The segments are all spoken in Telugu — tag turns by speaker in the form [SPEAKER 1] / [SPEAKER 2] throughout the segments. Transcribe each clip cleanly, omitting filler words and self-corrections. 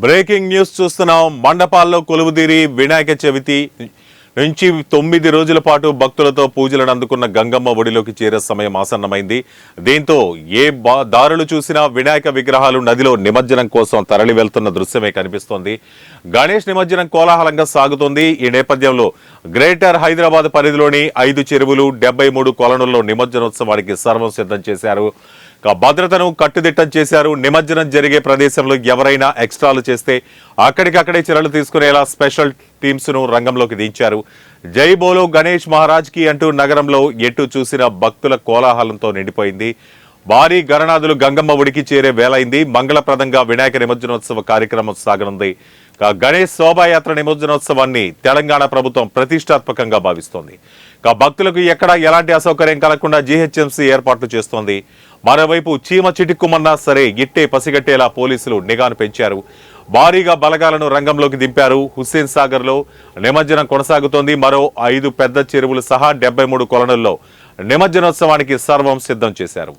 [SPEAKER 1] బ్రేకింగ్ న్యూస్ చూస్తున్నాం. మండపాల్లో కొలువుదీరి వినాయక చవితి నుంచి 9 రోజుల పాటు భక్తులతో పూజలను అందుకున్న గంగమ్మ ఒడిలోకి చేరే సమయం ఆసన్నమైంది. దీంతో ఏ దారులు చూసినా వినాయక విగ్రహాలు నదిలో నిమజ్జనం కోసం తరలి వెళ్తున్న దృశ్యమే కనిపిస్తోంది. గణేష్ నిమజ్జనం కోలాహలంగా సాగుతోంది. ఈ నేపథ్యంలో గ్రేటర్ హైదరాబాద్ పరిధిలోని 5 చెరువులు 73 కొలనుల్లో నిమజ్జనోత్సవానికి సర్వం సిద్ధం చేశారు. భద్రతను కట్టుదిట్టం చేశారు. నిమజ్జనం జరిగే ప్రదేశంలో ఎవరైనా ఎక్స్ట్రాలు చేస్తే అక్కడికక్కడే చర్యలు తీసుకునేలా స్పెషల్ టీమ్స్ ను రంగంలోకి దించారు. జై బోలో గణేష్ మహారాజ్ కి అంటూ నగరంలో ఎటు చూసిన భక్తుల కోలాహలంతో నిండిపోయింది. భారీ గణనాథులు గంగమ్మ ఒడికి చేరే వేలైంది. మంగళప్రదంగా వినాయక నిమజ్జనోత్సవ కార్యక్రమం సాగనుంది. గణేష్ శోభాయాత్ర నిమజ్జనోత్సవాన్ని తెలంగాణ ప్రభుత్వం ప్రతిష్టాత్మకంగా భావిస్తోంది. భక్తులకు ఎక్కడా ఎలాంటి అసౌకర్యం కలగకుండా జీహెచ్ఎంసీ ఏర్పాట్లు చేస్తోంది. మరోవైపు చీమ చిటిక్కుమన్నా సరే ఇట్టే పసిగట్టేలా పోలీసులు నిఘాను పెంచారు. భారీగా బలగాలను రంగంలోకి దింపారు. హుస్సేన్ సాగర్ లో నిమజ్జనం కొనసాగుతోంది. మరో 5 పెద్ద చెరువులు సహా 73 కొలనుల్లో నిమజ్జనోత్సవానికి సర్వం సిద్ధం చేశారు.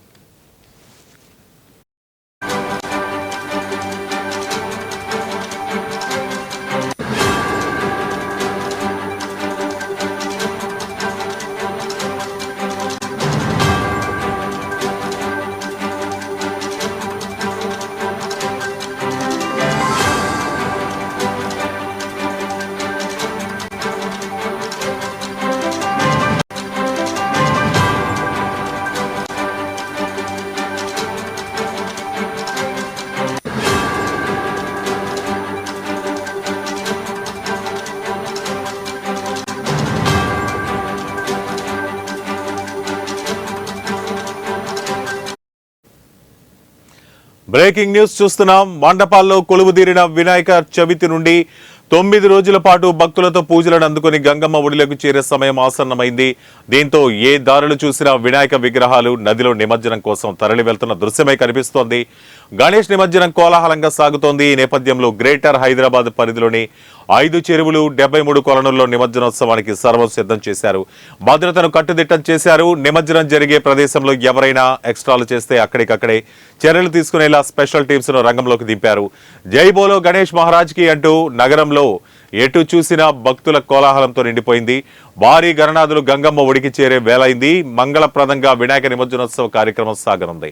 [SPEAKER 1] బ్రేకింగ్ న్యూస్ చూస్తున్నాం. మండపాల్లో కొలువుదీరిన వినాయక చవితి నుండి 9 రోజుల పాటు భక్తులతో పూజలను అందుకుని గంగమ్మ ఒడిలోకి చేరే సమయం ఆసన్నమైంది. దీంతో ఏ దారులు చూసినా వినాయక విగ్రహాలు నదిలో నిమజ్జనం కోసం తరలి వెళ్తున్న దృశ్యమే కనిపిస్తోంది. గణేష్ నిమజ్జనం కోలాహలంగా సాగుతోంది. ఈ నేపథ్యంలో గ్రేటర్ హైదరాబాద్ పరిధిలోని 5 చెరువులు 73 కొలనుల్లో నిమజ్జనోత్సవానికి సర్వం సిద్ధం చేశారు. భద్రతను కట్టుదిట్టం చేశారు. నిమజ్జనం జరిగే ప్రదేశంలో ఎవరైనా ఎక్స్ట్రాలు చేస్తే అక్కడికక్కడే చర్యలు తీసుకునేలా స్పెషల్ టీమ్స్ ను రంగంలోకి దింపారు. జై బోలో గణేష్ మహారాజ్ కి అంటూ నగరంలో ఎటు చూసినా భక్తుల కోలాహలంతో నిండిపోయింది. భారీ గణనాథులు గంగమ్మ ఒడికి చేరే వేలైంది. మంగళప్రదంగా వినాయక నిమజ్జనోత్సవ కార్యక్రమం సాగనుంది.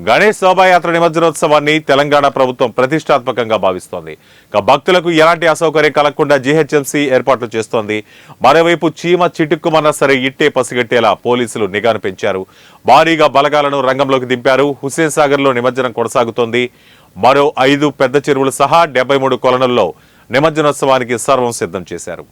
[SPEAKER 1] గణేష్ శోభాయాత్ర నిమజ్జనోత్సవాన్ని తెలంగాణ ప్రభుత్వం ప్రతిష్టాత్మకంగా భావిస్తోంది. భక్తులకు ఎలాంటి అసౌకర్యం కలగకుండా జీహెచ్ఎంసీ ఏర్పాట్లు చేస్తోంది. మరోవైపు చీమ చిటుక్కుమన్నా సరే ఇట్టే పసిగట్టేలా పోలీసులు నిఘాను పెంచారు. భారీగా బలగాలను రంగంలోకి దింపారు. హుస్సేన్ సాగర్ లో నిమజ్జనం కొనసాగుతోంది. మరో 5 పెద్ద చెరువులు సహా 73 కొలనుల్లో నిమజ్జనోత్సవానికి సర్వం సిద్ధం చేశారు.